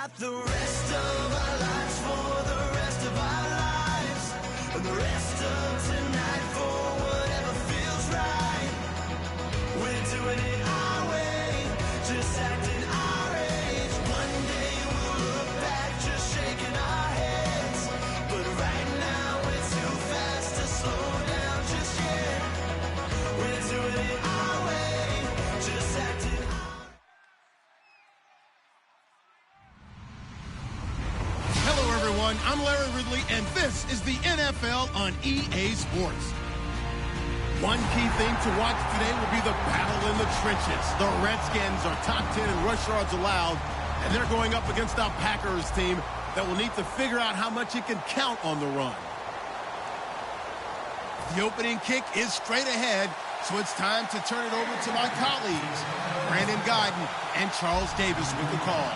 got the rest of our lives for the rest of our lives, and the rest of tonight for whatever feels right. We're doing it our way, just acting our age. One day we'll look back just shaking our heads, but right now we're too fast to slow down just yet. We're doing it our way, just acting our way. Hello, everyone. I'm Larry Ridley, and this is the NFL on EA Sports. One key thing to watch today will be the battle in the trenches. The Redskins are top 10 in rush yards allowed, and they're going up against a Packers team that will need to figure out how much it can count on the run. The opening kick is straight ahead, so it's time to turn it over to my colleagues, Brandon Godden and Charles Davis with the call.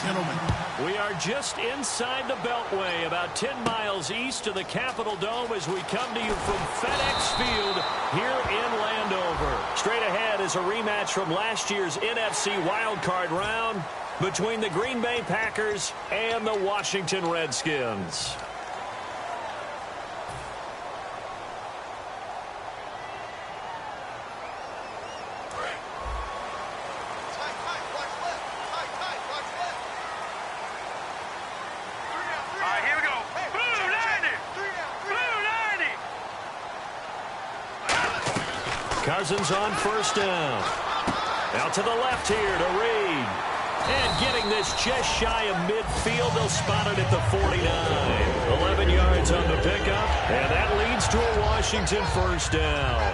Gentlemen. We are just inside the Beltway, about 10 miles east of the Capitol Dome as we come to you from FedEx Field here in Landover. Straight ahead is a rematch from last year's NFC wildcard round between the Green Bay Packers and the Washington Redskins. Cousins on first down. Out to the left here to Reed. And getting this just shy of midfield. They'll spot it at the 49. 11 yards on the pickup. And that leads to a Washington first down.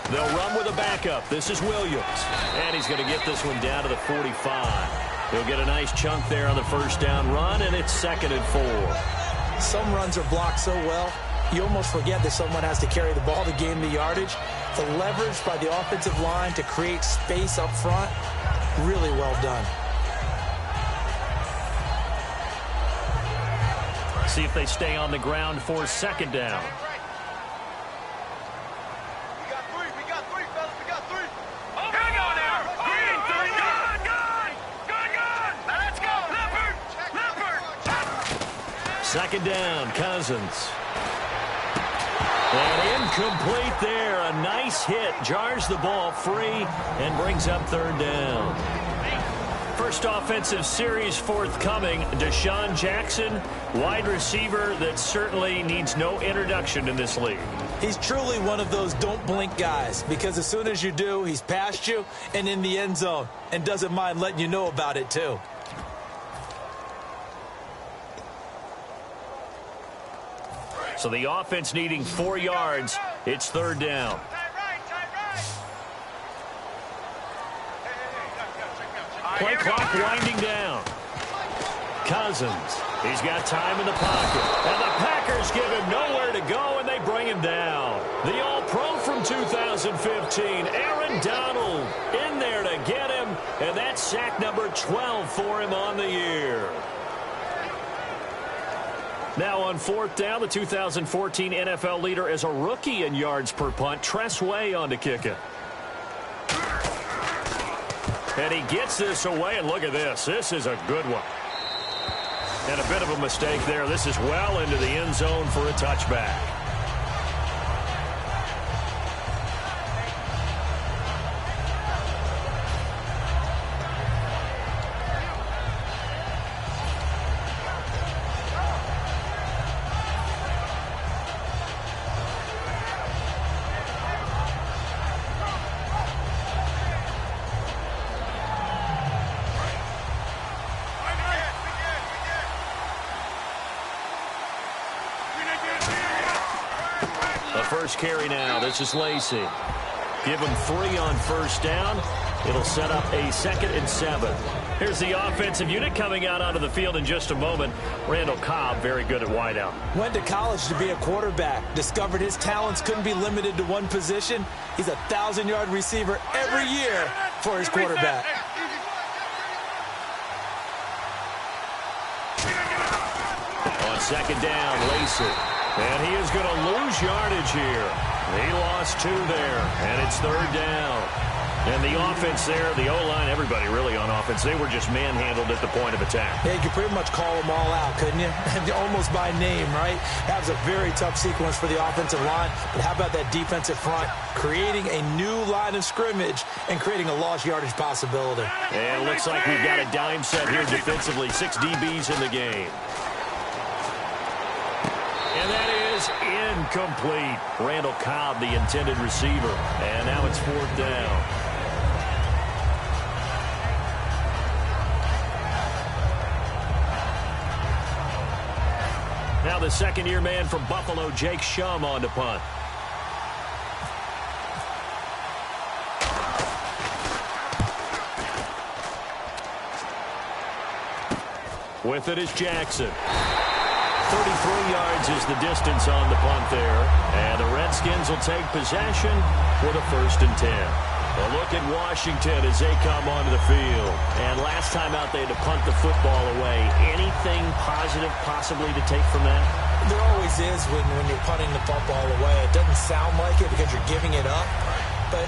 They'll run with a backup. This is Williams. And he's going to get this one down to the 45. He'll get a nice chunk there on the first down run, and it's 2nd and 4. Some runs are blocked so well, you almost forget that someone has to carry the ball to gain the yardage. The leverage by the offensive line to create space up front, really well done. See if they stay on the ground for 2nd down. Second down, Cousins. And incomplete there. A nice hit. Jars the ball free and brings up 3rd down. First offensive series forthcoming. Deshaun Jackson, wide receiver that certainly needs no introduction in this league. He's truly one of those don't blink guys, because as soon as you do, he's past you and in the end zone and doesn't mind letting you know about it too. So the offense needing 4 yards. It's 3rd down. Play clock winding down. Cousins. He's got time in the pocket. And the Packers give him nowhere to go, and they bring him down. The All-Pro from 2015, Aaron Donald, in there to get him. And that's sack number 12 for him on the year. Now on 4th down, the 2014 NFL leader as a rookie in yards per punt, Tress Way on to kick it. And he gets this away, and look at this. This is a good one. And a bit of a mistake there. This is well into the end zone for a touchback. First carry now. This is Lacey. Give him 3 on first down. It'll set up a 2nd and 7. Here's the offensive unit coming out onto the field in just a moment. Randall Cobb, very good at wideout. Went to college to be a quarterback. Discovered his talents couldn't be limited to one position. He's a 1,000-yard receiver every year for his quarterback. second down, Lacey. And he is going to lose yardage here. He lost 2 there, and it's third down. And the offense there, the O-line, everybody really on offense, they were just manhandled at the point of attack. Yeah, you could pretty much call them all out, couldn't you? Almost by name, right? That was a very tough sequence for the offensive line. But how about that defensive front creating a new line of scrimmage and creating a lost yardage possibility? And it looks like we've got a dime set here defensively. 6 DBs in the game. And that is incomplete. Randall Cobb, the intended receiver. And now it's fourth down. Now the second-year man from Buffalo, Jake Shum, on to punt. With it is Jackson. 33 yards is the distance on the punt there. And the Redskins will take possession with a 1st and 10. A look at Washington as they come onto the field. And last time out they had to punt the football away. Anything positive possibly to take from that? There always is when you're punting the football away. It doesn't sound like it because you're giving it up. But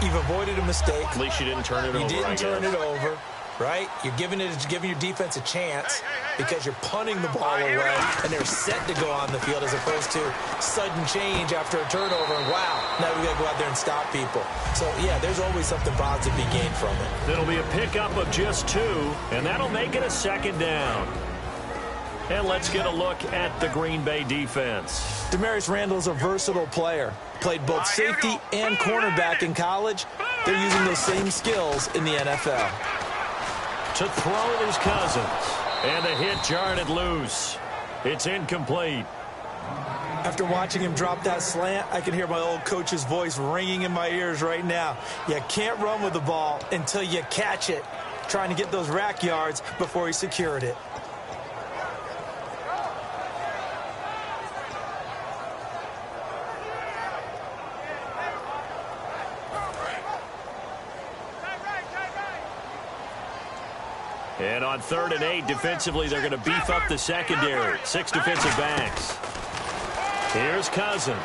you've avoided a mistake. At least you didn't turn it over. You didn't turn it over. Right? You're giving your defense a chance because you're punting the ball away and they're set to go on the field as opposed to sudden change after a turnover. And wow, now we got to go out there and stop people. So, yeah, there's always something positive to be gained from it. It'll be a pickup of just 2, and that'll make it a second down. And let's get a look at the Green Bay defense. Demarius Randall's a versatile player. Played both safety and cornerback in college. They're using those same skills in the NFL. To throw is Cousins. And the hit jarred it loose. It's incomplete. After watching him drop that slant, I can hear my old coach's voice ringing in my ears right now. You can't run with the ball until you catch it. Trying to get those rack yards before he secured it. And on 3rd and 8, defensively, they're going to beef up the secondary. 6 defensive backs. Here's Cousins.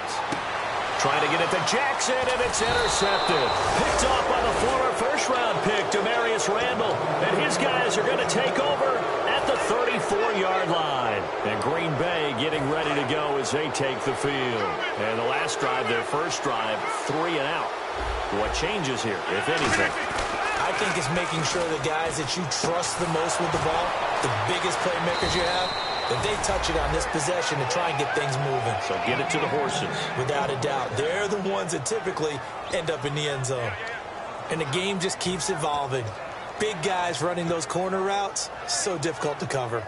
Trying to get it to Jackson, and it's intercepted. Picked off by the former first-round pick, Demarius Randall. And his guys are going to take over at the 34-yard line. And Green Bay getting ready to go as they take the field. And the last drive, their first drive, 3 and out. What changes here, if anything? I think it's making sure the guys that you trust the most with the ball, the biggest playmakers you have, that they touch it on this possession to try and get things moving. So get it to the horses. Without a doubt. They're the ones that typically end up in the end zone. And the game just keeps evolving. Big guys running those corner routes, so difficult to cover.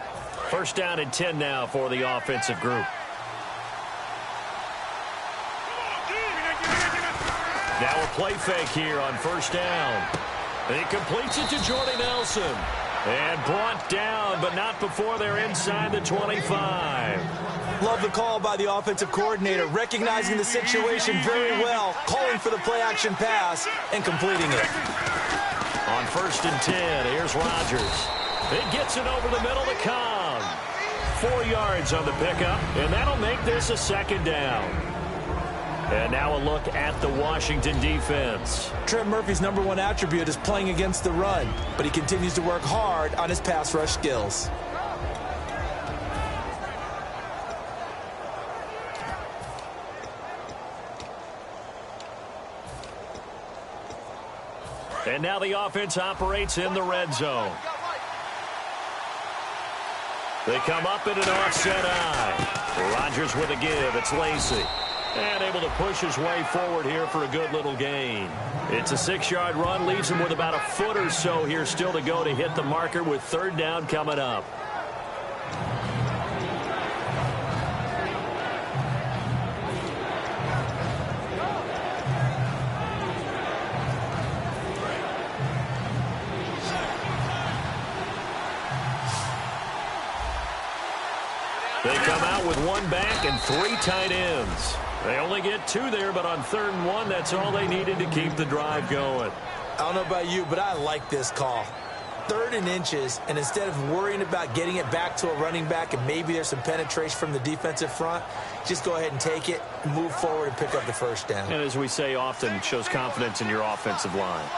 1st down and 10 now for the offensive group. Now a play fake here on 1st down. He completes it to Jordy Nelson. And brought down, but not before they're inside the 25. Love the call by the offensive coordinator, recognizing the situation very well, calling for the play-action pass, and completing it. On 1st and 10, here's Rodgers. It gets it over the middle to Cobb. 4 yards on the pickup, and that'll make this a second down. And now a look at the Washington defense. Trent Murphy's #1 attribute is playing against the run, but he continues to work hard on his pass rush skills. And now the offense operates in the red zone. They come up in an offset eye. Rodgers with a give. It's Lacey. And able to push his way forward here for a good little gain. It's a 6-yard run. Leaves him with about a foot or so here still to go to hit the marker with 3rd down coming up. They come out with 1 back and 3 tight ends. They only get 2 there, but on 3rd and 1, that's all they needed to keep the drive going. I don't know about you, but I like this call. 3rd and inches, and instead of worrying about getting it back to a running back and maybe there's some penetration from the defensive front, just go ahead and take it, move forward, and pick up the 1st down. And as we say often, it shows confidence in your offensive line.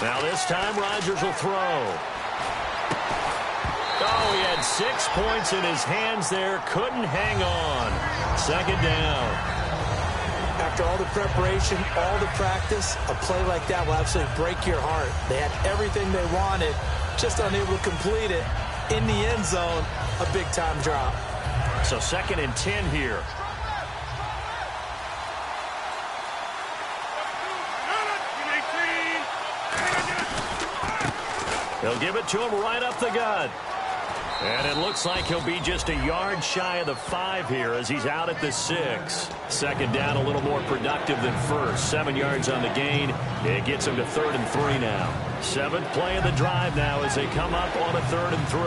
Now this time, Rodgers will throw. Oh, he had 6 points in his hands there. Couldn't hang on. 2nd down. After all the preparation, all the practice, a play like that will absolutely break your heart. They had everything they wanted, just unable to complete it. In the end zone, a big-time drop. So 2nd and 10 here. They'll give it to him right up the gut. And it looks like he'll be just a yard shy of the 5 here as he's out at the 6. 2nd down, a little more productive than 1st. 7 yards on the gain. It gets him to 3rd and 3 now. 7th play of the drive now as they come up on a 3rd and 3.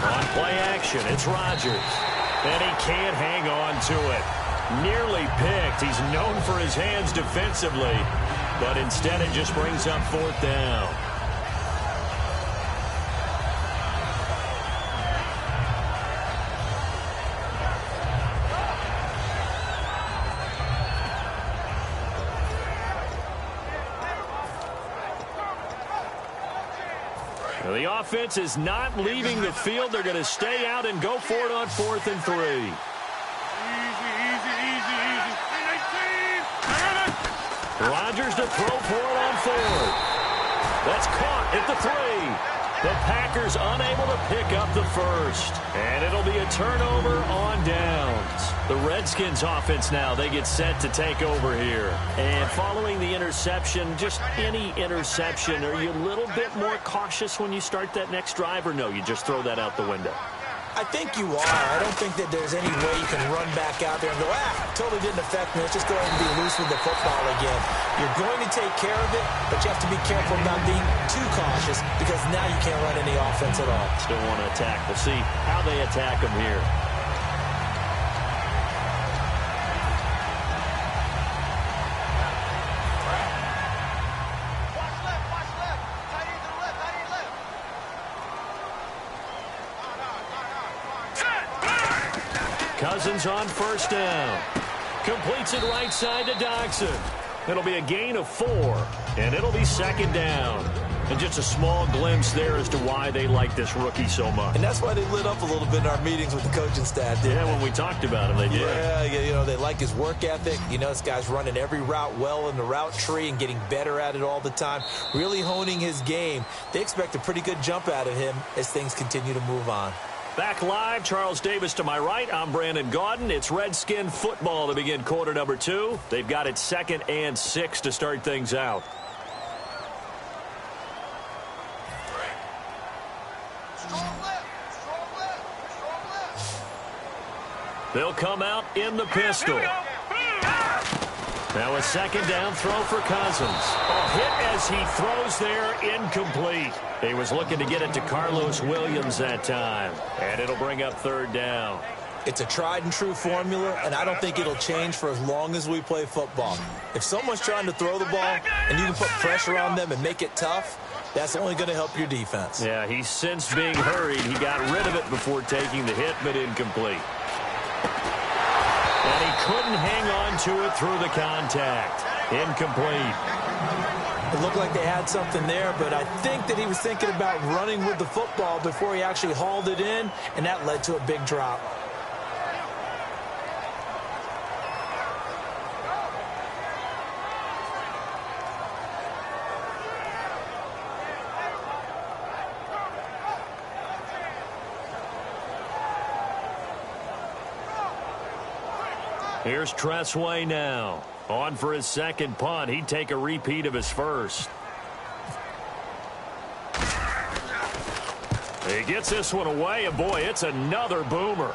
On play action, it's Rodgers. And he can't hang on to it. Nearly picked. He's known for his hands defensively. But instead it just brings up 4th down. The offense is not leaving the field. They're going to stay out and go for it on 4th and 3. Rodgers to throw for it on 4th. That's caught at the 3. The Packers unable to pick up the 1st. And it'll be a turnover on downs. The Redskins offense now, they get set to take over here. And following the interception, just any interception, are you a little bit more cautious when you start that next drive, or no, you just throw that out the window? I think you are. I don't think that there's any way you can run back out there and go, totally didn't affect me. Let's just go ahead and be loose with the football again. You're going to take care of it, but you have to be careful about being too cautious because now you can't run any offense at all. Still want to attack. We'll see how they attack them here. Cousins on 1st down. Completes it right side to Dodson. It'll be a gain of 4, and it'll be 2nd down. And just a small glimpse there as to why they like this rookie so much. And that's why they lit up a little bit in our meetings with the coaching staff. Yeah, when we talked about him, they did. Yeah, you know, they like his work ethic. You know, this guy's running every route well in the route tree and getting better at it all the time, really honing his game. They expect a pretty good jump out of him as things continue to move on. Back live, Charles Davis to my right. I'm Brandon Gaudin. It's Redskin football to begin quarter number 2. They've got it 2nd and 6 to start things out. They'll come out in the pistol. Now a 2nd down throw for Cousins. A hit as he throws there, incomplete. He was looking to get it to Carlos Williams that time. And it'll bring up 3rd down. It's a tried and true formula, and I don't think it'll change for as long as we play football. If someone's trying to throw the ball and you can put pressure on them and make it tough, that's only going to help your defense. Yeah, he's since being hurried. He got rid of it before taking the hit, but incomplete. And he couldn't hang on to it through the contact. Incomplete. It looked like they had something there, but I think that he was thinking about running with the football before he actually hauled it in, and that led to a big drop. Here's Tressway now. On for his 2nd punt. He'd take a repeat of his 1st. He gets this one away, and boy, it's another boomer.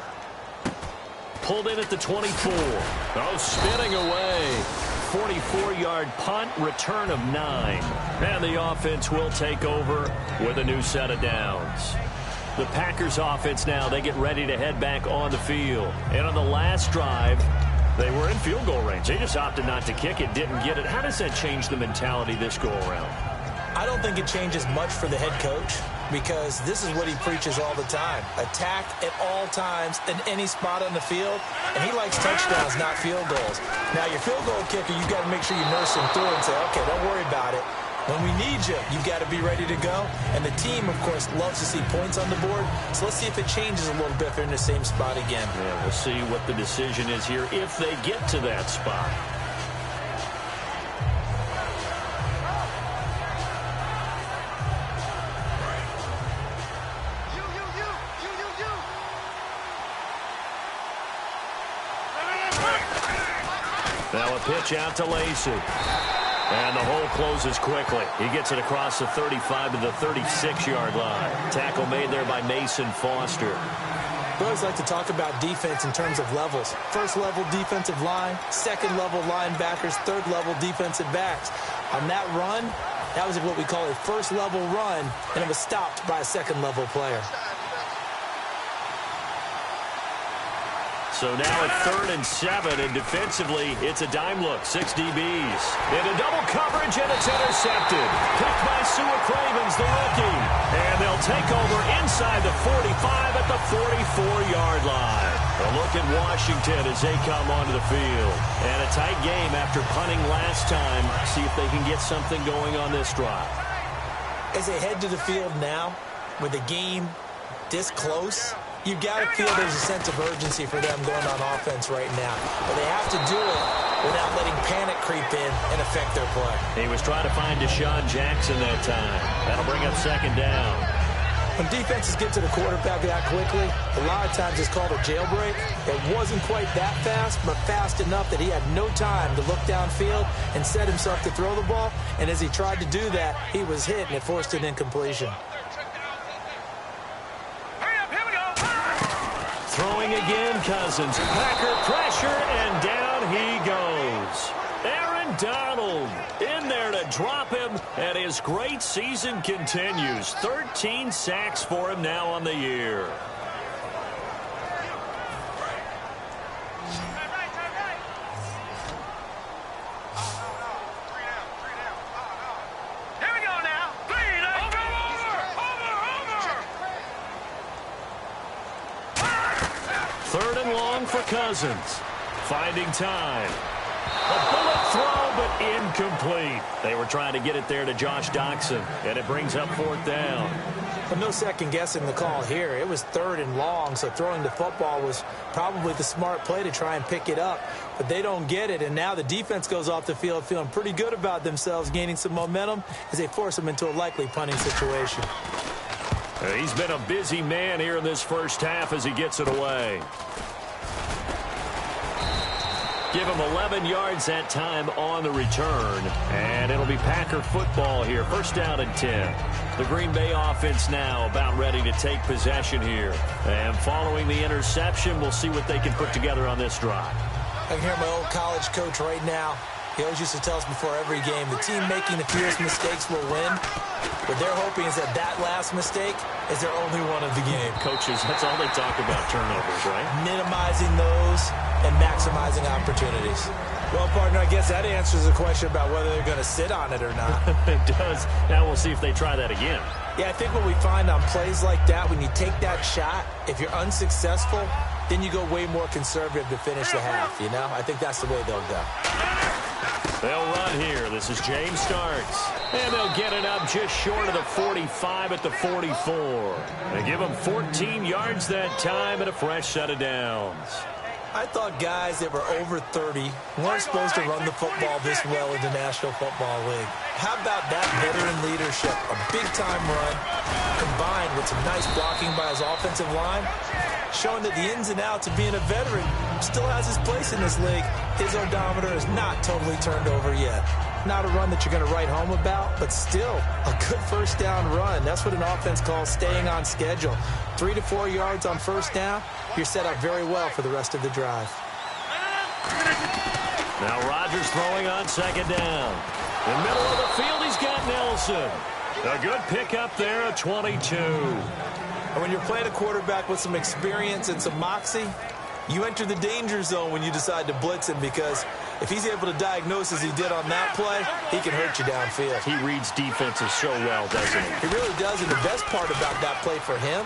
Pulled in at the 24. Oh, spinning away. 44-yard punt, return of 9. And the offense will take over with a new set of downs. The Packers offense now, they get ready to head back on the field. And on the last drive, They were in field goal range. They just opted not to kick it, didn't get it. How does that change the mentality this go-around? I don't think it changes much for the head coach because this is what he preaches all the time. Attack at all times in any spot on the field, and he likes touchdowns, not field goals. Now, your field goal kicker, you've got to make sure you nurse him through and say, okay, don't worry about it. When we need you, you've got to be ready to go. And the team, of course, loves to see points on the board. So let's see if it changes a little bit if they're in the same spot again. Yeah, we'll see what the decision is here if they get to that spot. Now a pitch out to Lacey. And the hole closes quickly. He gets it across the 35 to the 36-yard line. Tackle made there by Mason Foster. We always like to talk about defense in terms of levels. First-level defensive line, second-level linebackers, third-level defensive backs. On that run, that was what we call a first-level run, and it was stopped by a second-level player. So now at 3rd and 7, and defensively, it's a dime look. 6 DBs. Into double coverage, and it's intercepted. Picked by Sua Cravens, the rookie. And they'll take over inside the 45 at the 44-yard line. A look at Washington as they come onto the field. And a tight game after punting last time. See if they can get something going on this drive. As they head to the field now, with the game this close, you've got to feel there's a sense of urgency for them going on offense right now. But they have to do it without letting panic creep in and affect their play. He was trying to find Deshaun Jackson that time. That'll bring up 2nd down. When defenses get to the quarterback that quickly, a lot of times it's called a jailbreak. It wasn't quite that fast, but fast enough that he had no time to look downfield and set himself to throw the ball. And as he tried to do that, he was hit, and it forced an incompletion. Throwing again, Cousins. Packer pressure, and down he goes. Aaron Donald in there to drop him, and his great season continues. 13 sacks for him now on the year. For Cousins, finding time. A bullet throw, but incomplete. They were trying to get it there to Josh Doxson, and it brings up 4th down. But no second guessing the call here. It was 3rd and long, so throwing the football was probably the smart play to try and pick it up. But they don't get it, and now the defense goes off the field feeling pretty good about themselves, gaining some momentum as they force them into a likely punting situation. He's been a busy man here in this first half as he gets it away. Give him 11 yards that time on the return. And it'll be Packer football here. 1st down and 10. The Green Bay offense now about ready to take possession here. And following the interception, we'll see what they can put together on this drive. I can hear my old college coach right now. He always used to tell us before every game, the team making the fewest mistakes will win. What they're hoping is that that last mistake is their only one of the game. Coaches, that's all they talk about, turnovers, right? Minimizing those and maximizing opportunities. Well, partner, I guess that answers the question about whether they're going to sit on it or not. It does. Now we'll see if they try that again. Yeah, I think what we find on plays like that, when you take that shot, if you're unsuccessful, then you go way more conservative to finish the half, you know? I think that's the way they'll go. They'll run here. This is James Starks. And they'll get it up just short of the 45 at the 44. They give them 14 yards that time and a fresh set of downs. I thought guys that were over 30 weren't supposed to run the football this well in the National Football League. How about that veteran leadership? A big-time run combined with some nice blocking by his offensive line, showing that the ins and outs of being a veteran still has his place in this league. His odometer is not totally turned over yet. Not a run that you're going to write home about, but still a good 1st down run. That's what an offense calls staying on schedule. 3 to 4 yards on 1st down, you're set up very well for the rest of the drive. Now Rodgers throwing on 2nd down. In the middle of the field, he's got Nelson. A good pickup there at 22. And when you're playing a quarterback with some experience and some moxie, You enter the danger zone when you decide to blitz him, because if he's able to diagnose as he did on that play, he can hurt you downfield. He reads defenses so well, doesn't he? He really does, and the best part about that play for him,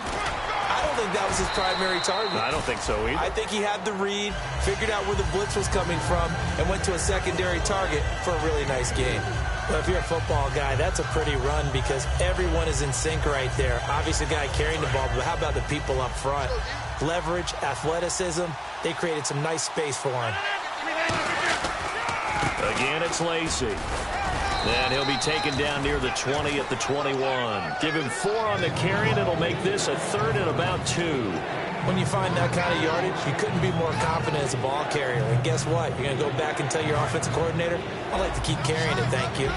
I don't think that was his primary target. I don't think so either. I think he had the read, figured out where the blitz was coming from, and went to a secondary target for a really nice game. Well, if you're a football guy, that's a pretty run because everyone is in sync right there. Obviously, the guy carrying the ball, but how about the people up front? Leverage, athleticism, they created some nice space for him. Again, it's Lacy. And he'll be taken down near the 20 at the 21. Give him 4 on the carry, and it'll make this a 3rd and about 2. When you find that kind of yardage, you couldn't be more confident as a ball carrier. And guess what? You're going to go back and tell your offensive coordinator, I'd like to keep carrying it, thank you.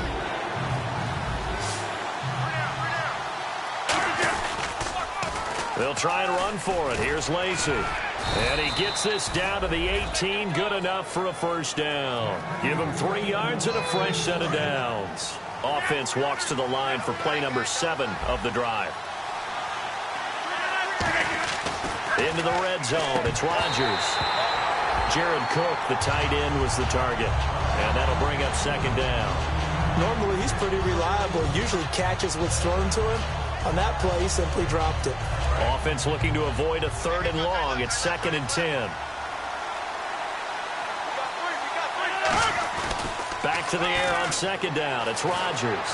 They'll try and run for it. Here's Lacy. And he gets this down to the 18. Good enough for a first down. Give him 3 yards and a fresh set of downs. Offense walks to the line for play number 7 of the drive. Into the red zone. It's Rodgers. Jared Cook, the tight end, was the target. And that'll bring up 2nd down. Normally, he's pretty reliable. Usually catches what's thrown to him. On that play, he simply dropped it. Offense looking to avoid a 3rd and long. It's 2nd and 10. Back to the air on 2nd down. It's Rodgers.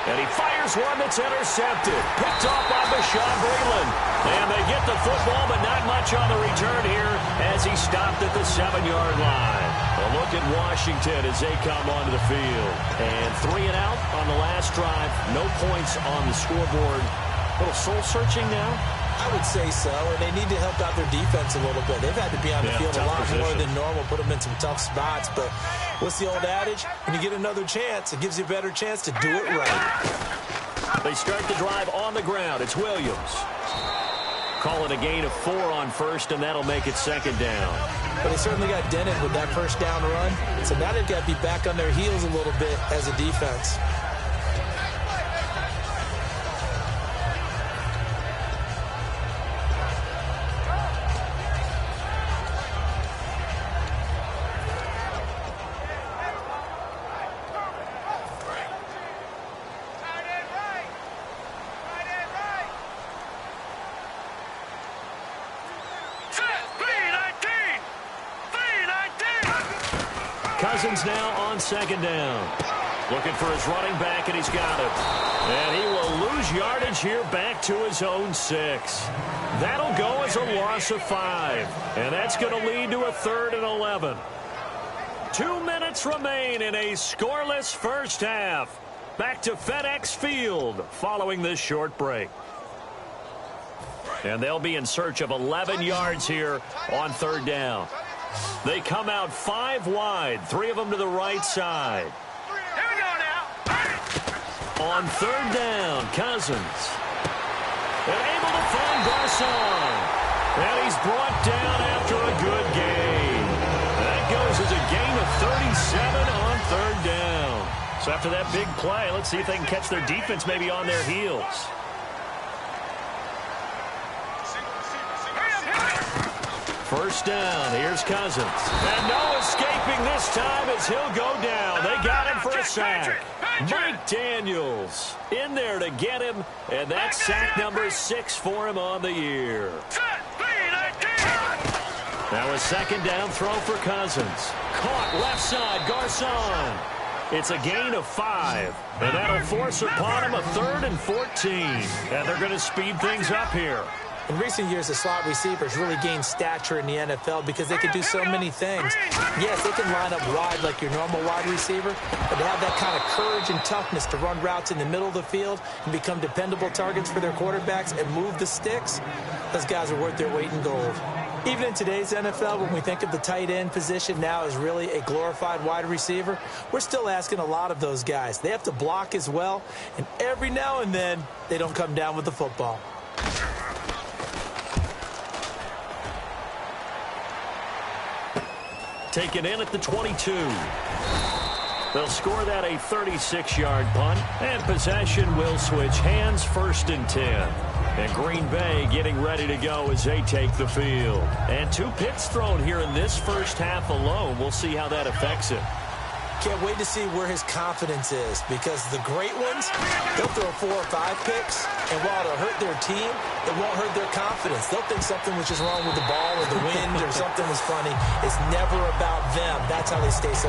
And he fires one that's intercepted. Picked off by Bashaud Breeland. And they get the football, but not much on the return here as he stopped at the 7-yard line. A look at Washington as they come onto the field. And 3 and out on the last drive. No points on the scoreboard. A little soul-searching now? I would say so, and they need to help out their defense a little bit. They've had to be on the field a lot more than normal, put them in some tough spots. But what's the old adage? When you get another chance, it gives you a better chance to do it right. They start the drive on the ground. It's Williams. Call it a gain of 4 on first, and that'll make it 2nd down. But they certainly got dented with that first down run. So now they've got to be back on their heels a little bit as a defense. Cousins now on 2nd down. Looking for his running back, and he's got it. And he will lose yardage here back to his own 6. That'll go as a loss of 5. And that's going to lead to a 3rd and 11. 2 minutes remain in a scoreless first half. Back to FedEx Field following this short break. And they'll be in search of 11 yards here on 3rd down. They come out 5 wide, 3 of them to the right side. Here we go now. On 3rd down, Cousins. And able to find Garcon. And he's brought down after a good gain. That goes as a gain of 37 on 3rd down. So after that big play, let's see if they can catch their defense maybe on their heels. First down, here's Cousins. And no escaping this time as he'll go down. They got him for a sack. Mike Daniels in there to get him, and that's sack number 6 for him on the year. Now a 2nd down throw for Cousins. Caught left side, Garcon. It's a gain of 5, and that'll force upon him a 3rd and 14. And they're going to speed things up here. In recent years, the slot receivers really gained stature in the NFL because they can do so many things. Yes, they can line up wide like your normal wide receiver, but to have that kind of courage and toughness to run routes in the middle of the field and become dependable targets for their quarterbacks and move the sticks, those guys are worth their weight in gold. Even in today's NFL, when we think of the tight end position now as really a glorified wide receiver, we're still asking a lot of those guys. They have to block as well, and every now and then, they don't come down with the football. Taken in at the 22. They'll score that a 36-yard punt, and possession will switch hands 1st and 10. And Green Bay getting ready to go as they take the field. And 2 picks thrown here in this first half alone. We'll see how that affects it. Can't wait to see where his confidence is, because the great ones, they'll throw 4 or 5 picks, and while it'll hurt their team, it won't hurt their confidence. They'll think something was just wrong with the ball or the wind or something was funny. It's never about them. That's how they stay so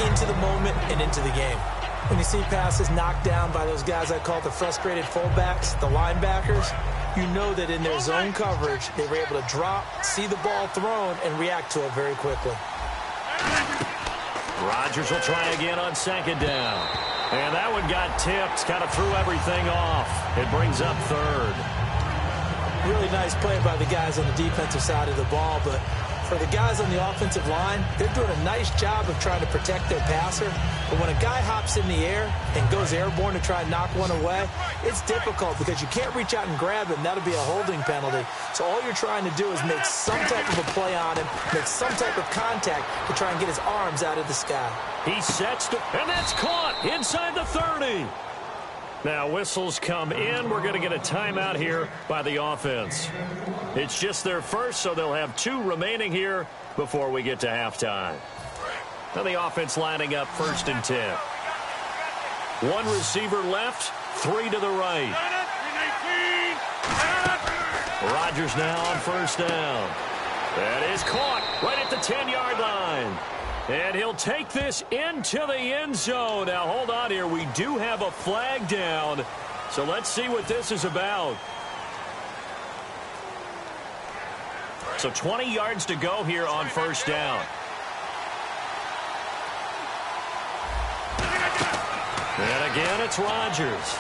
into the moment and into the game. When you see passes knocked down by those guys I call the frustrated fullbacks, the linebackers, you know that in their zone coverage, they were able to drop, see the ball thrown, and react to it very quickly. Rodgers will try again on 2nd down. And that one got tipped, kind of threw everything off. It brings up 3rd. Really nice play by the guys on the defensive side of the ball, but for the guys on the offensive line, they're doing a nice job of trying to protect their passer. But when a guy hops in the air and goes airborne to try and knock one away, it's difficult because you can't reach out and grab him. That'll be a holding penalty. So all you're trying to do is make some type of a play on him, make some type of contact to try and get his arms out of the sky. He sets to, and that's caught inside the 30. Now whistles come in. We're going to get a timeout here by the offense. It's just their first, so they'll have 2 remaining here before we get to halftime. Now the offense lining up 1st and 10. 1 receiver left, 3 to the right. Rodgers now on 1st down. That is caught right at the 10-yard line. And he'll take this into the end zone. Now, hold on here. We do have a flag down. So let's see what this is about. So 20 yards to go here on 1st down. And again, it's Rodgers.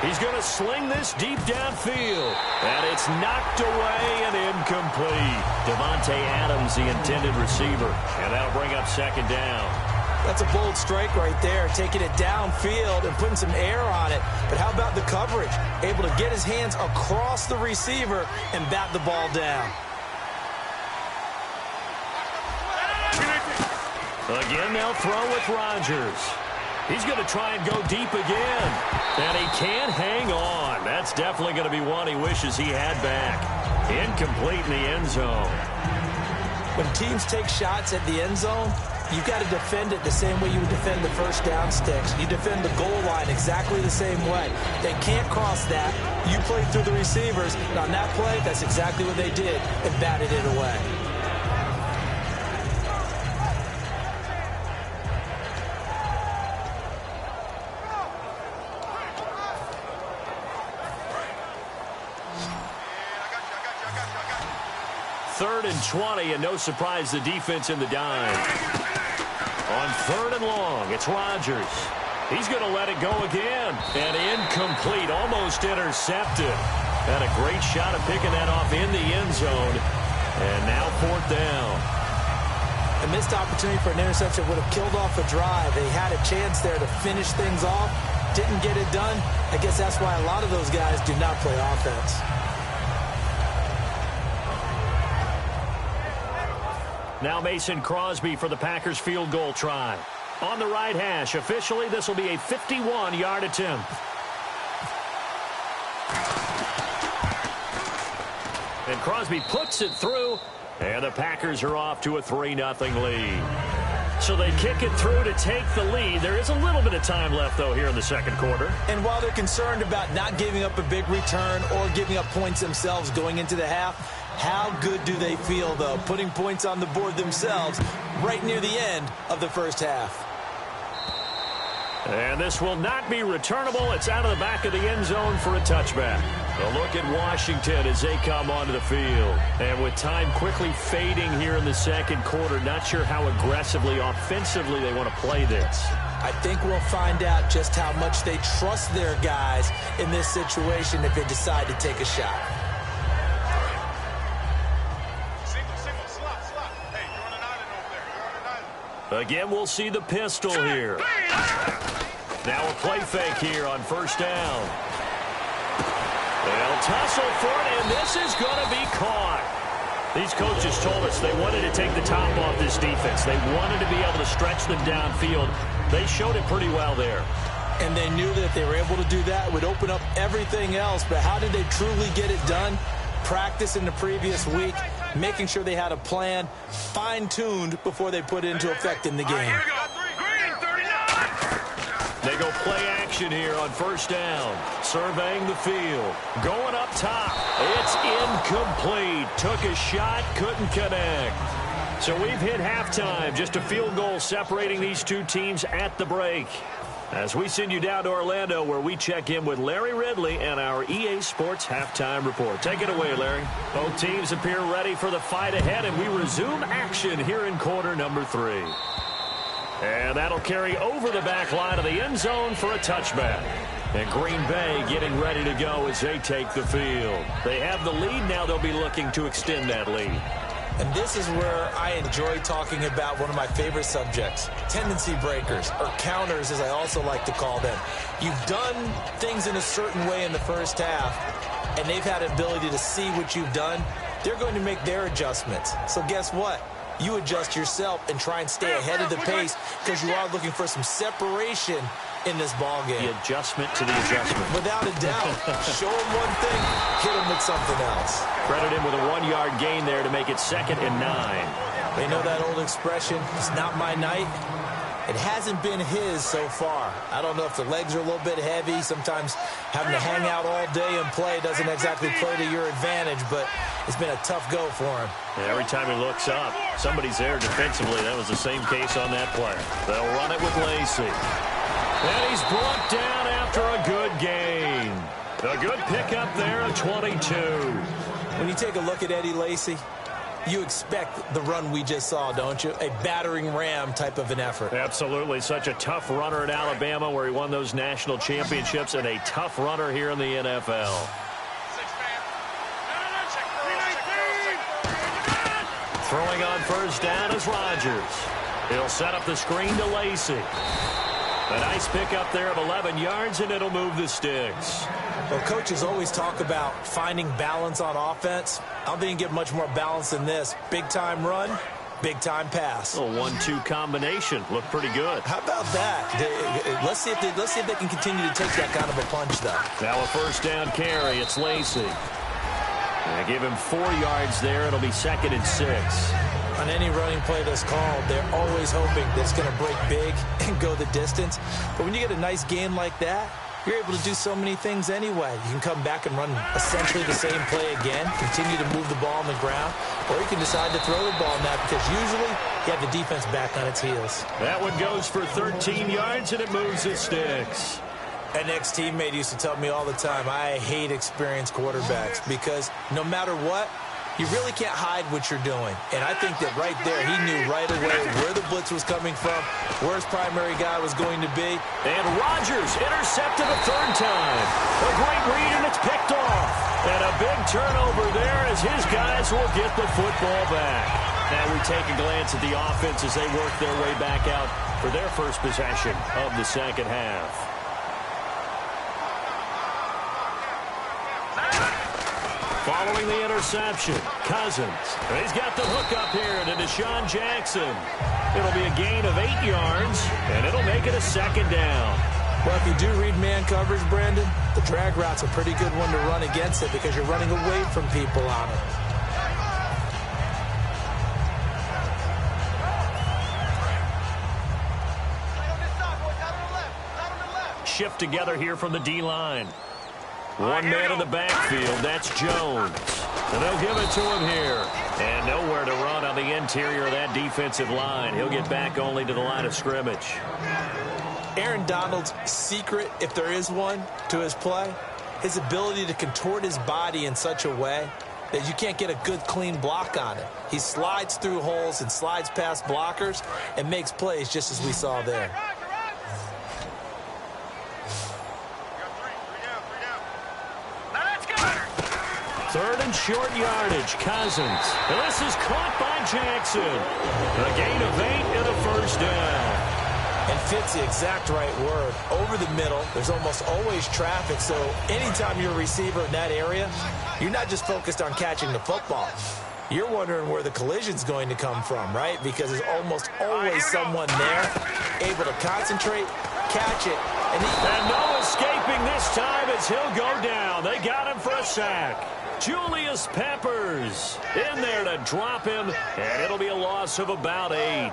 He's going to sling this deep downfield. And it's knocked away and incomplete. Davante Adams, the intended receiver. And that'll bring up 2nd down. That's a bold strike right there, taking it downfield and putting some air on it. But how about the coverage? Able to get his hands across the receiver and bat the ball down. Again, they'll throw with Rodgers. He's going to try and go deep again. And he can't hang on. That's definitely going to be one he wishes he had back. Incomplete in the end zone. When teams take shots at the end zone, you've got to defend it the same way you would defend the 1st down sticks. You defend the goal line exactly the same way. They can't cross that. You play through the receivers. And on that play, that's exactly what they did and batted it away. Third and 20, and no surprise, the defense in the dime. On 3rd and long, it's Rodgers. He's going to let it go again. And incomplete, almost intercepted. Had a great shot of picking that off in the end zone. And now 4th down. A missed opportunity for an interception would have killed off a drive. They had a chance there to finish things off. Didn't get it done. I guess that's why a lot of those guys do not play offense. Now Mason Crosby for the Packers field goal try. On the right hash, officially this will be a 51-yard attempt. And Crosby puts it through, and the Packers are off to a 3-0 lead. So they kick it through to take the lead. There is a little bit of time left, though, here in the 2nd quarter. And while they're concerned about not giving up a big return or giving up points themselves going into the half, how good do they feel, though, putting points on the board themselves right near the end of the 1st half? And this will not be returnable. It's out of the back of the end zone for a touchback. A look at Washington as they come onto the field. And with time quickly fading here in the 2nd quarter, not sure how aggressively, offensively they want to play this. I think we'll find out just how much they trust their guys in this situation if they decide to take a shot. Again, we'll see the pistol here. Now a play fake here on 1st down. They'll tussle for it, and this is going to be caught. These coaches told us they wanted to take the top off this defense. They wanted to be able to stretch them downfield. They showed it pretty well there. And they knew that if they were able to do that, it would open up everything else. But how did they truly get it done? Practice in the previous week, making sure they had a plan fine-tuned before they put it into effect in the game. They go play action here on first down. Surveying the field. Going up top. It's incomplete. Took a shot, couldn't connect. So we've hit halftime. Just a field goal separating these two teams at the break. As we send you down to Orlando, where we check in with Larry Ridley and our EA Sports Halftime Report. Take it away, Larry. Both teams appear ready for the fight ahead, and we resume action here in quarter number 3. And that'll carry over the back line of the end zone for a touchback. And Green Bay getting ready to go as they take the field. They have the lead. Now they'll be looking to extend that lead. And this is where I enjoy talking about one of my favorite subjects, tendency breakers, or counters as I also like to call them. You've done things in a certain way in the first half, and they've had an ability to see what you've done. They're going to make their adjustments. So guess what? You adjust yourself and try and stay ahead of the pace because you are looking for some separation in this ball game. The adjustment to the adjustment. Without a doubt. Show them one thing, hit them with something else. Credit him with a 1-yard gain there to make it 2nd and 9. They know that old expression, it's not my night. It hasn't been his so far. I don't know if the legs are a little bit heavy. Sometimes having to hang out all day and play doesn't exactly play to your advantage, but it's been a tough go for him. And every time he looks up, somebody's there defensively. That was the same case on that play. They'll run it with Lacy. And he's brought down after a good gain. A good pickup there of 22. When you take a look at Eddie Lacy, you expect the run we just saw, don't you? A battering ram type of an effort. Absolutely. Such a tough runner in Alabama where he won those national championships, and a tough runner here in the NFL. Throwing on first down is Rodgers. He'll set up the screen to Lacy. A nice pickup there of 11 yards, and it'll move the sticks. Well, coaches always talk about finding balance on offense. I don't think you can get much more balance than this. Big-time run, big-time pass. A 1-2 combination. Looked pretty good. How about that? Let's see if they can continue to take that kind of a punch, though. Now a first down carry. It's Lacy. They give him 4 yards there. It'll be 2nd and 6. On any running play that's called, they're always hoping that it's going to break big and go the distance. But when you get a nice gain like that, you're able to do so many things anyway. You can come back and run essentially the same play again, continue to move the ball on the ground, or you can decide to throw the ball now because usually you have the defense back on its heels. That one goes for 13 yards, and it moves the sticks. An ex-teammate used to tell me all the time, I hate experienced quarterbacks because no matter what, you really can't hide what you're doing. And I think that right there, he knew right away where the blitz was coming from, where his primary guy was going to be. And Rodgers intercepted a 3rd time. A great read, and it's picked off. And a big turnover there as his guys will get the football back. Now we take a glance at the offense as they work their way back out for their first possession of the second half. Following the interception, Cousins. He's got the hook up here to Deshaun Jackson. It'll be a gain of 8 yards, and it'll make it a 2nd down. Well, if you do read man coverage, Brandon, the drag route's a pretty good one to run against it because you're running away from people on it. Shift together here from the D-line. One man in the backfield, that's Jones. And they'll give it to him here. And nowhere to run on the interior of that defensive line. He'll get back only to the line of scrimmage. Aaron Donald's secret, if there is one, to his play, his ability to contort his body in such a way that you can't get a good, clean block on it. He slides through holes and slides past blockers and makes plays just as we saw there. Third and short yardage, Cousins. And this is caught by Jackson. A gain of 8 and a first down. And fits the exact right word. Over the middle, there's almost always traffic, so anytime you're a receiver in that area, you're not just focused on catching the football. You're wondering where the collision's going to come from, right? Because there's almost always someone there able to concentrate, catch it, And no escaping this time as he'll go down. They got him for a sack. Julius Peppers in there to drop him, and it'll be a loss of about 8.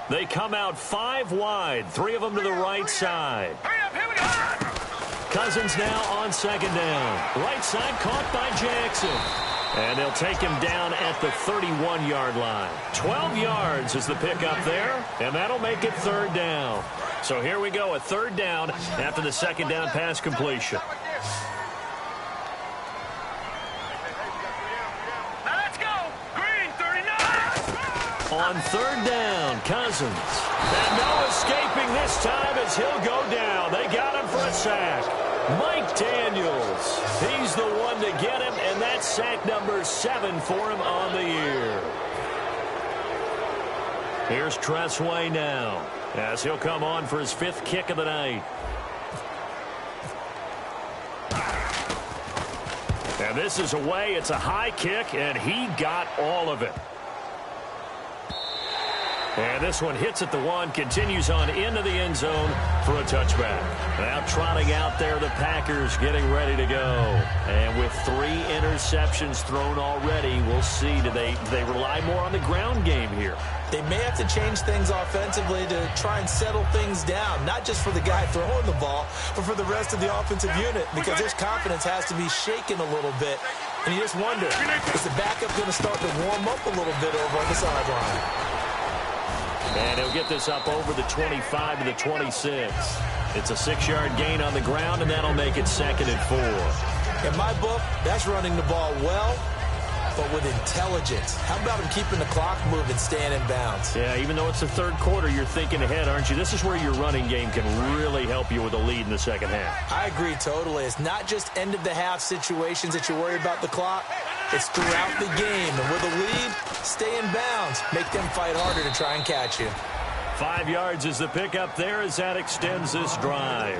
They come out 5 wide, 3 of them to the right side. Cousins now on second down. Right side caught by Jackson. And they'll take him down at the 31-yard line. 12 yards is the pickup there, and that'll make it third down. So here we go, a third down after the second down pass completion. On third down, Cousins. And no escaping this time as he'll go down. They got him for a sack. Mike Daniels. He's the one to get him, and that's sack number 7 for him on the year. Here's Tressway now as he'll come on for his 5th kick of the night. And this is away. It's a high kick, and he got all of it. And this one hits at the 1, continues on into the end zone for a touchback. Now trotting out there, the Packers getting ready to go. And with 3 interceptions thrown already, we'll see. Do they rely more on the ground game here? They may have to change things offensively to try and settle things down, not just for the guy throwing the ball, but for the rest of the offensive unit, because his confidence has to be shaken a little bit. And you just wonder, is the backup going to start to warm up a little bit over on the sideline? And he'll get this up over the 25 to the 26. It's a 6-yard gain on the ground, and that'll make it 2nd and 4. In my book, that's running the ball well, but with intelligence. How about him keeping the clock moving, staying in bounds? Yeah, even though it's the third quarter, you're thinking ahead, aren't you? This is where your running game can really help you with a lead in the second half. I agree totally. It's not just end-of-the-half situations that you worry about the clock. It's throughout the game. And with a lead, stay in bounds. Make them fight harder to try and catch you. 5 yards is the pickup there as that extends this drive.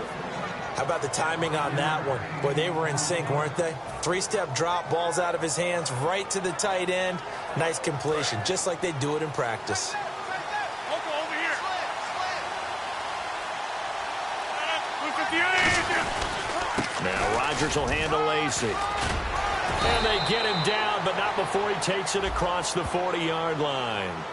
How about the timing on that one? Boy, they were in sync, weren't they? 3-step drop, balls out of his hands, right to the tight end. Nice completion, just like they do it in practice. Now Rodgers will handle Lacey. And they get him down, but not before he takes it across the 40-yard line.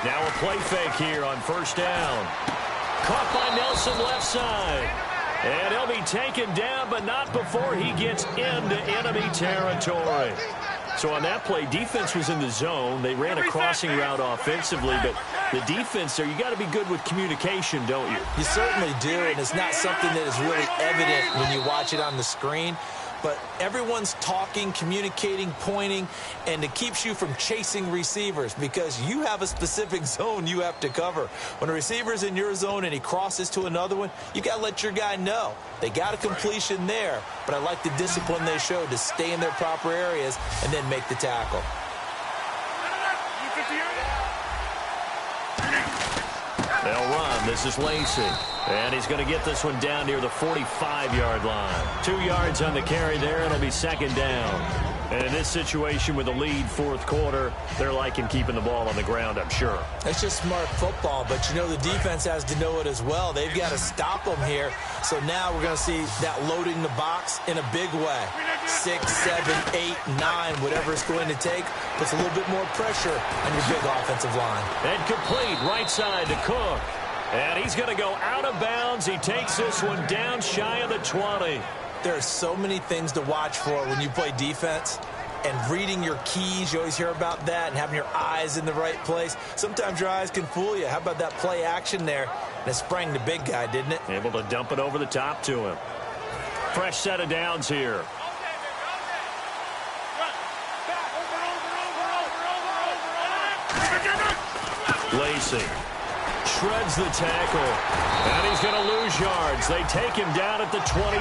Now a play fake here on first down. Caught by Nelson left side. And he'll be taken down, but not before he gets into enemy territory. So on that play, defense was in the zone. They ran a crossing route offensively, but the defense there, you got to be good with communication, don't you? You certainly do, and it's not something that is really evident when you watch it on the screen. But everyone's talking, communicating, pointing, and it keeps you from chasing receivers because you have a specific zone you have to cover. When a receiver's in your zone and he crosses to another one, you got to let your guy know. They got a completion there, but I like the discipline they showed to stay in their proper areas and then make the tackle. They'll run. This is Lacey. And he's going to get this one down near the 45-yard line. 2 yards on the carry there. It'll be second down. And in this situation with a lead fourth quarter, they're liking keeping the ball on the ground, I'm sure. That's just smart football, but you know the defense has to know it as well. They've got to stop them here. So now we're going to see that loading the box in a big way. 6, 7, 8, 9, whatever it's going to take, puts a little bit more pressure on your big offensive line. And complete right side to Cook. And he's going to go out of bounds. He takes this one down shy of the 20. There are so many things to watch for when you play defense. And reading your keys, you always hear about that, and having your eyes in the right place. Sometimes your eyes can fool you. How about that play action there? And it sprang the big guy, didn't it? Able to dump it over the top to him. Fresh set of downs here. Lacey shreds the tackle, and he's going to lose yards. They take him down at the 26.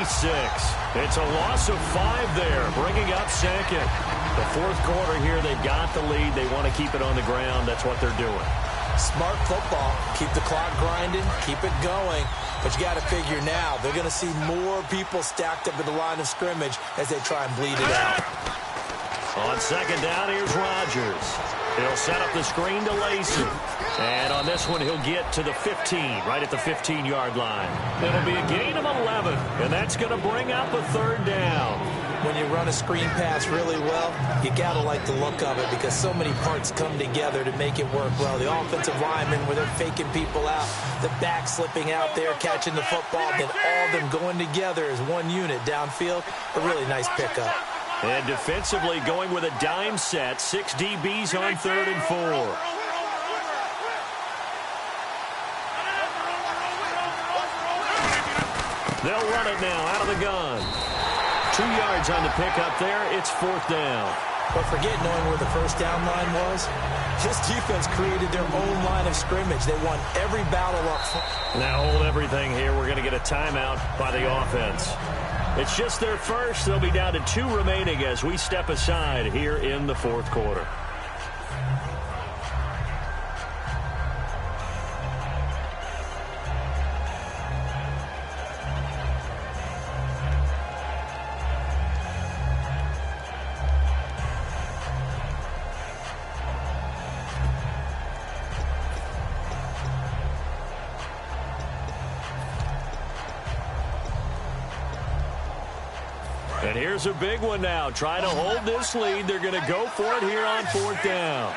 It's a loss of 5 there, bringing up second. The fourth quarter here, they've got the lead. They want to keep it on the ground. That's what they're doing. Smart football. Keep the clock grinding. Keep it going. But you got to figure now, they're going to see more people stacked up at the line of scrimmage as they try and bleed it out. On second down, here's Rodgers. He'll set up the screen to Lacey. And on this one, he'll get to the 15, right at the 15-yard line. It'll be a gain of 11, and that's going to bring up a third down. When you run a screen pass really well, you got to like the look of it because so many parts come together to make it work well. The offensive linemen, where they're faking people out, the back slipping out there, catching the football, then all of them going together as one unit downfield. A really nice pickup. And defensively going with a dime set, 6 DBs on 3rd and 4. They'll run it now out of the gun. 2 yards on the pickup there. It's 4th down. But forget knowing where the first down line was. This defense created their own line of scrimmage. They won every battle up front. Now hold everything here. We're going to get a timeout by the offense. It's just their first. They'll be down to 2 remaining as we step aside here in the fourth quarter. And here's a big one now. Trying to hold this lead. They're going to go for it here on 4th down.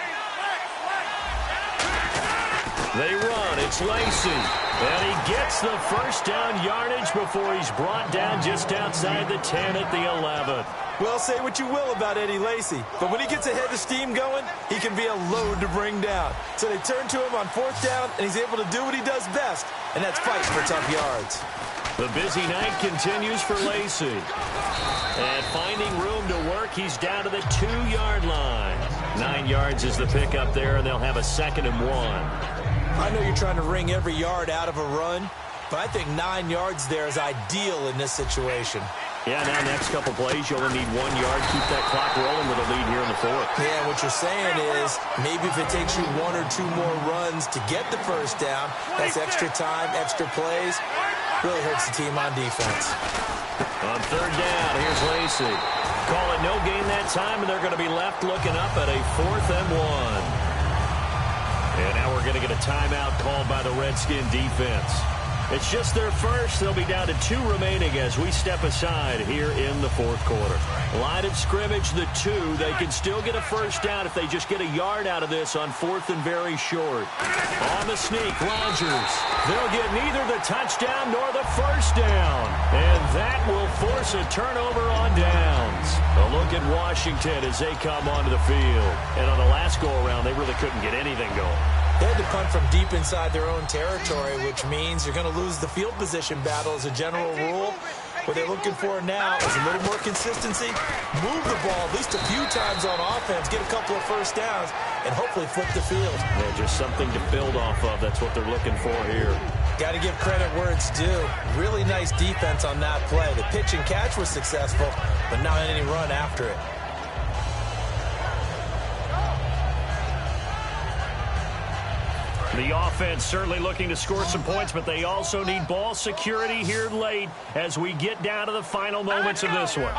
They run. It's Lacey. And he gets the first down yardage before he's brought down just outside the 10 at the 11. Well, say what you will about Eddie Lacy, but when he gets a head of steam going, he can be a load to bring down. So they turn to him on 4th down, and he's able to do what he does best, and that's fight for tough yards. The busy night continues for Lacey. And finding room to work, he's down to the 2-yard line. 9 yards is the pickup there, and they'll have a 2nd and 1. I know you're trying to wring every yard out of a run, but I think 9 yards there is ideal in this situation. Yeah, now next couple plays, you only need 1 yard. Keep that clock rolling with a lead here in the fourth. Yeah, what you're saying is maybe if it takes you 1 or 2 more runs to get the first down, that's extra time, extra plays. Really hurts the team on defense. On 3rd down, here's Lacey. Call it no gain that time, and they're going to be left looking up at a 4th and 1. And now we're going to get a timeout called by the Redskin defense. It's just their first. They'll be down to 2 remaining as we step aside here in the fourth quarter. Line of scrimmage, the 2. They can still get a first down if they just get a yard out of this on 4th and very short. On the sneak, Rodgers. They'll get neither the touchdown nor the first down. And that will force a turnover on downs. A look at Washington as they come onto the field. And on the last go-around, they really couldn't get anything going. They had to punt from deep inside their own territory, which means you're going to lose the field position battle as a general rule. What they're looking for now is a little more consistency, move the ball at least a few times on offense, get a couple of first downs, and hopefully flip the field. Yeah, just something to build off of. That's what they're looking for here. Got to give credit where it's due. Really nice defense on that play. The pitch and catch was successful, but not any run after it. The offense certainly looking to score some points, but they also need ball security here late as we get down to the final moments of this one.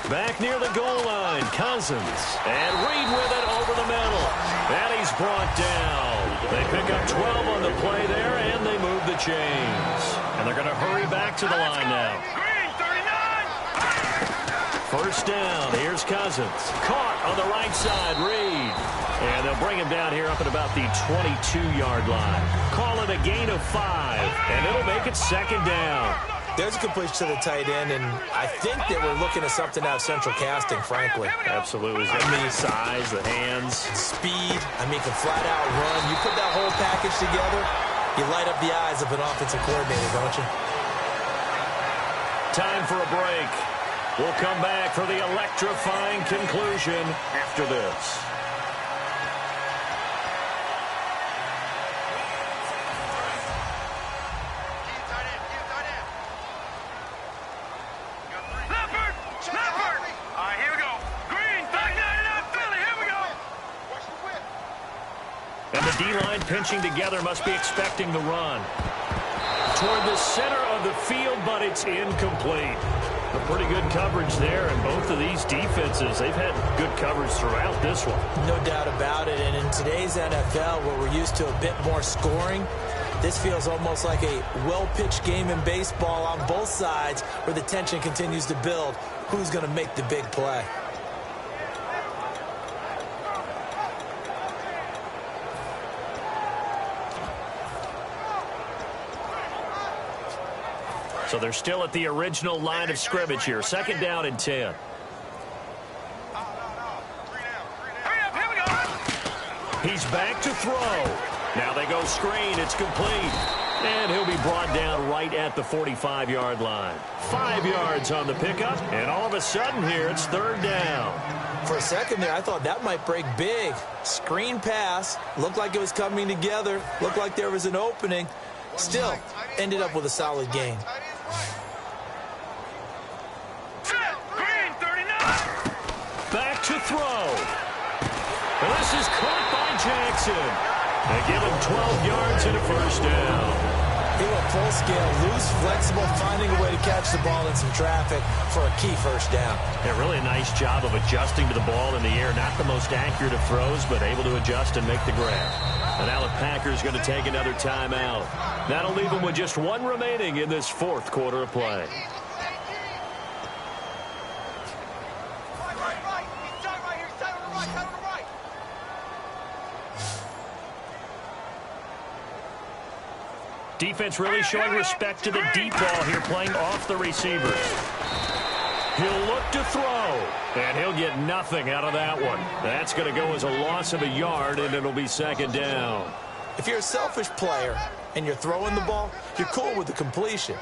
Back near the goal line, Cousins. And Reed with it over the middle. And he's brought down. They pick up 12 on the play there, and they move the chains. And they're going to hurry back to the line now. First down, here's Cousins. Caught on the right side, Reed. And they'll bring him down here up at about the 22-yard line. Call it a gain of 5, and it'll make it 2nd down. There's a completion to the tight end, and I think that we're looking at something out of central casting, frankly. Absolutely. I mean, size, the hands. Speed. I mean, can flat-out run. You put that whole package together, you light up the eyes of an offensive coordinator, don't you? Time for a break. We'll come back for the electrifying conclusion after this. And the D-line pinching together must be expecting the run. Toward the center of the field, but it's incomplete. A pretty good coverage there, and both of these defenses, they've had good coverage throughout this one. No doubt about it, and in today's NFL, where we're used to a bit more scoring, this feels almost like a well-pitched game in baseball on both sides where the tension continues to build. Who's going to make the big play? So they're still at the original line of scrimmage here. 2nd down and 10. He's back to throw. Now they go screen. It's complete. And he'll be brought down right at the 45-yard line. 5 yards on the pickup. And all of a sudden here, it's 3rd down. For a second there, I thought that might break big. Screen pass. Looked like it was coming together. Looked like there was an opening. Still, ended up with a solid gain. Back to throw. And this is caught by Jackson. They give him 12 yards and a 1st down. He went full scale, loose, flexible, finding a way to catch the ball in some traffic for a key 1st down. Yeah, really a nice job of adjusting to the ball in the air. Not the most accurate of throws, but able to adjust and make the grab. And now the Packers going to take another timeout. That'll leave them with just 1 remaining in this 4th quarter of play. Defense really showing respect to the deep ball here, playing off the receivers. He'll look to throw, and he'll get nothing out of that one. That's going to go as a loss of a yard, and it'll be 2nd down. If you're a selfish player and you're throwing the ball, you're cool with the completion.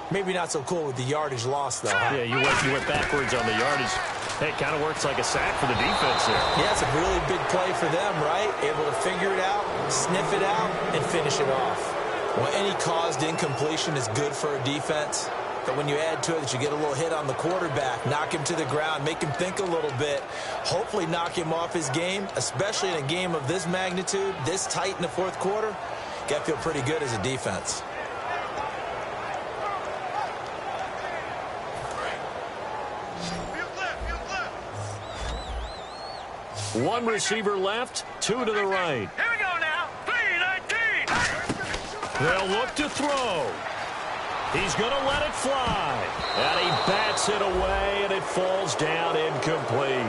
Maybe not so cool with the yardage loss, though. Huh? Yeah, you went backwards on the yardage. Hey, it kind of works like a sack for the defense there. Yeah, it's a really big play for them, right? Able to figure it out, sniff it out, and finish it off. Well, any caused incompletion is good for a defense. But when you add to it that you get a little hit on the quarterback, knock him to the ground, make him think a little bit, hopefully knock him off his game, especially in a game of this magnitude, this tight in the 4th quarter, got to feel pretty good as a defense. One receiver left, 2 to the right. Here we go now. 3-19. They'll look to throw. He's going to let it fly. And he bats it away, and it falls down incomplete.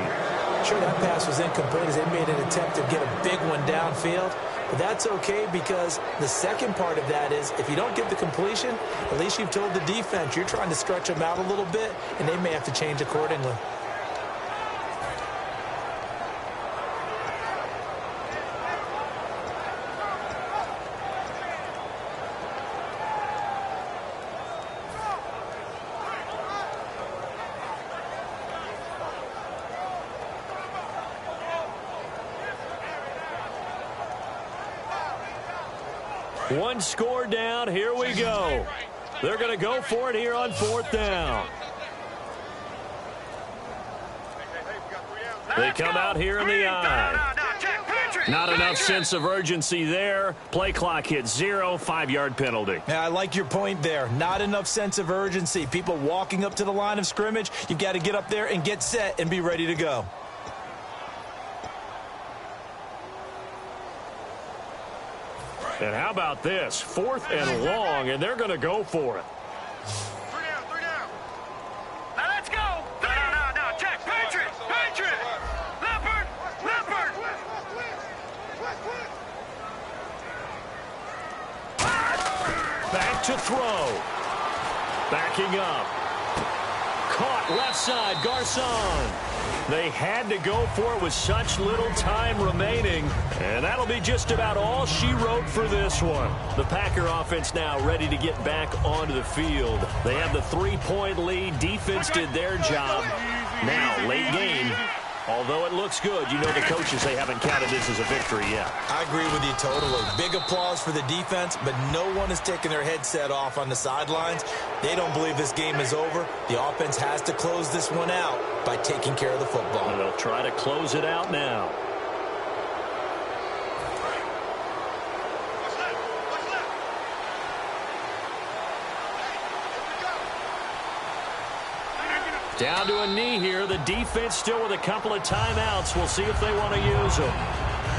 Sure, that pass was incomplete as they made an attempt to get a big one downfield. But that's okay because the second part of that is if you don't get the completion, at least you've told the defense you're trying to stretch them out a little bit, and they may have to change accordingly. One score down. Here we go. They're going to go for it here on 4th down. They come out here in the eye. Not enough sense of urgency there. Play clock hit 0, 5-yard penalty. Yeah, I like your point there. Not enough sense of urgency. People walking up to the line of scrimmage, you've got to get up there and get set and be ready to go. And how about this? 4th and long, and they're going to go for it. 3 down. Now let's go. No. Check. Patriot. Leopard. Back to throw. Backing up. Caught left side, Garcon. They had to go for it with such little time remaining. And that'll be just about all she wrote for this one. The Packer offense now ready to get back onto the field. They have the 3-point lead. Defense defense did their job. Now, late game, although it looks good, you know the coaches, they haven't counted this as a victory yet. I agree with you totally. Big applause for the defense, but no one is taking their headset off on the sidelines. They don't believe this game is over. The offense has to close this one out by taking care of the football. And they'll try to close it out now. Down to a knee here. The defense still with a couple of timeouts. We'll see if they want to use them.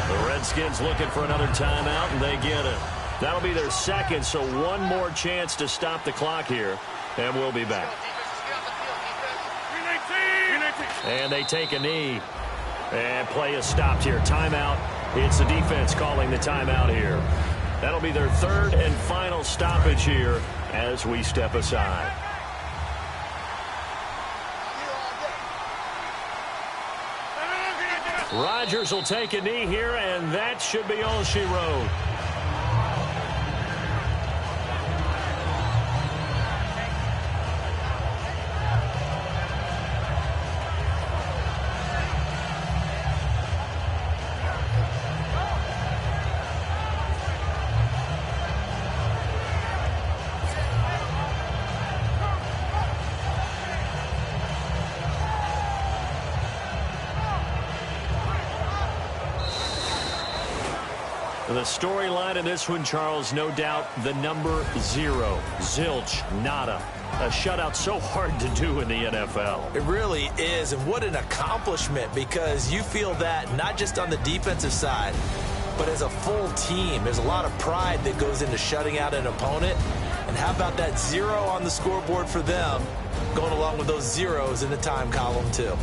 The Redskins looking for another timeout, and they get it. That'll be their second, so one more chance to stop the clock here, and we'll be back. And they take a knee, and play is stopped here. Timeout. It's the defense calling the timeout here. That'll be their third and final stoppage here as we step aside. Rodgers will take a knee here, and that should be all she wrote. The storyline in this one, Charles, no doubt the number 0. Zilch, nada. A shutout so hard to do in the NFL. It really is, and what an accomplishment, because you feel that not just on the defensive side, but as a full team. There's a lot of pride that goes into shutting out an opponent. And how about that 0 on the scoreboard for them, going along with those zeros in the time column, too.